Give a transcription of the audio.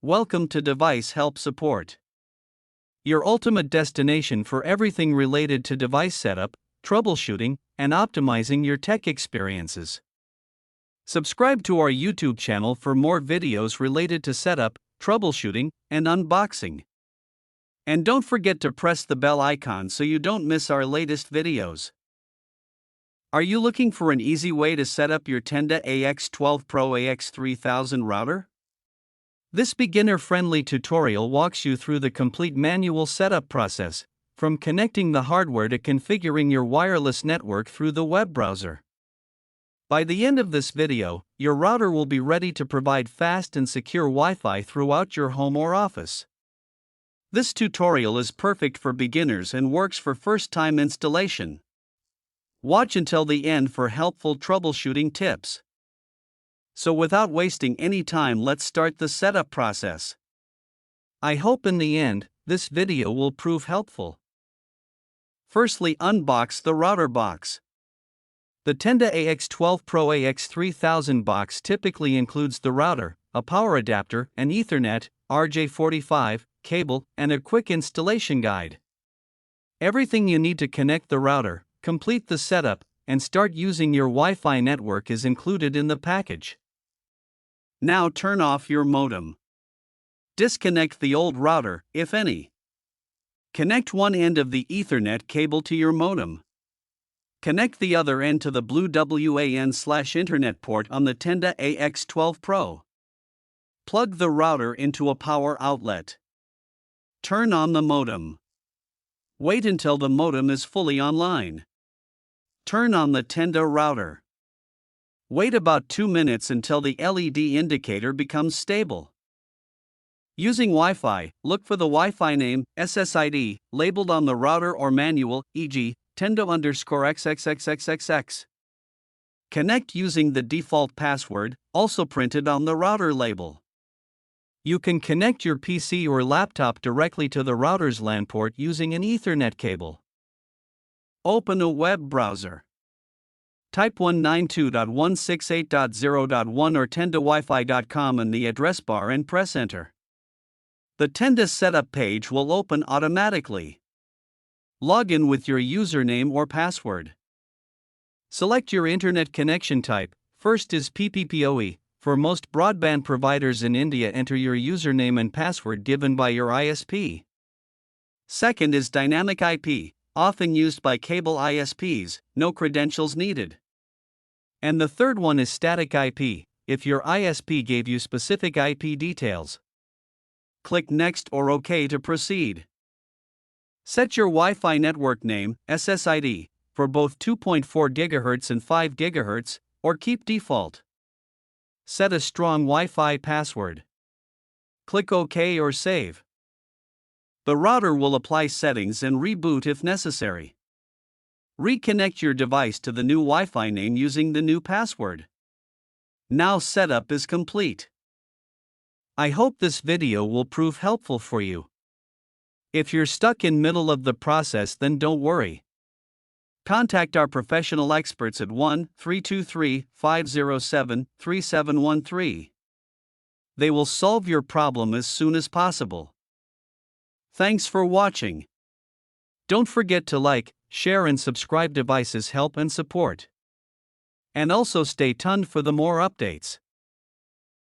Welcome to Device Help Support, your ultimate destination for everything related to device setup, troubleshooting, and optimizing your tech experiences. Subscribe to our YouTube channel for more videos related to setup, troubleshooting, and unboxing. And don't forget to press the bell icon so you don't miss our latest videos. Are you looking for an easy way to set up your Tenda AX12 Pro AX3000 router? This beginner-friendly tutorial walks you through the complete manual setup process, from connecting the hardware to configuring your wireless network through the web browser. By the end of this video, your router will be ready to provide fast and secure Wi-Fi throughout your home or office. This tutorial is perfect for beginners and works for first-time installation. Watch until the end for helpful troubleshooting tips. So without wasting any time, let's start the setup process. I hope in the end, this video will prove helpful. Firstly, unbox the router box. The Tenda AX12 Pro AX3000 box typically includes the router, a power adapter, an Ethernet, RJ45, cable, and a quick installation guide. Everything you need to connect the router, complete the setup, and start using your Wi-Fi network is included in the package. Now turn off your modem. Disconnect the old router, if any. Connect one end of the Ethernet cable to your modem. Connect the other end to the blue WAN/Internet port on the Tenda AX12 Pro. Plug the router into a power outlet. Turn on the modem. Wait until the modem is fully online. Turn on the Tenda router. Wait about 2 minutes until the LED indicator becomes stable. Using Wi-Fi, look for the Wi-Fi name, SSID, labeled on the router or manual, e.g., Tenda_XXXXXX. Connect using the default password, also printed on the router label. You can connect your PC or laptop directly to the router's LAN port using an Ethernet cable. Open a web browser. Type 192.168.0.1 or tendawifi.com in the address bar and press Enter. The Tenda setup page will open automatically. Log in with your username or password. Select your internet connection type. First is PPPoE. For most broadband providers in India, enter your username and password given by your ISP. Second is dynamic IP, often used by cable ISPs, no credentials needed. And the third one is static IP, if your ISP gave you specific IP details. Click Next or OK to proceed. Set your Wi-Fi network name, SSID, for both 2.4 GHz and 5 GHz, or keep default. Set a strong Wi-Fi password. Click OK or Save. The router will apply settings and reboot if necessary. Reconnect your device to the new Wi-Fi name using the new password. Now setup is complete. I hope this video will prove helpful for you. If you're stuck in middle of the process, then don't worry. Contact our professional experts at 1-323-507-3713. They will solve your problem as soon as possible. Thanks for watching. Don't forget to like, share and subscribe. Devices Help and Support. And also stay tuned for the more updates.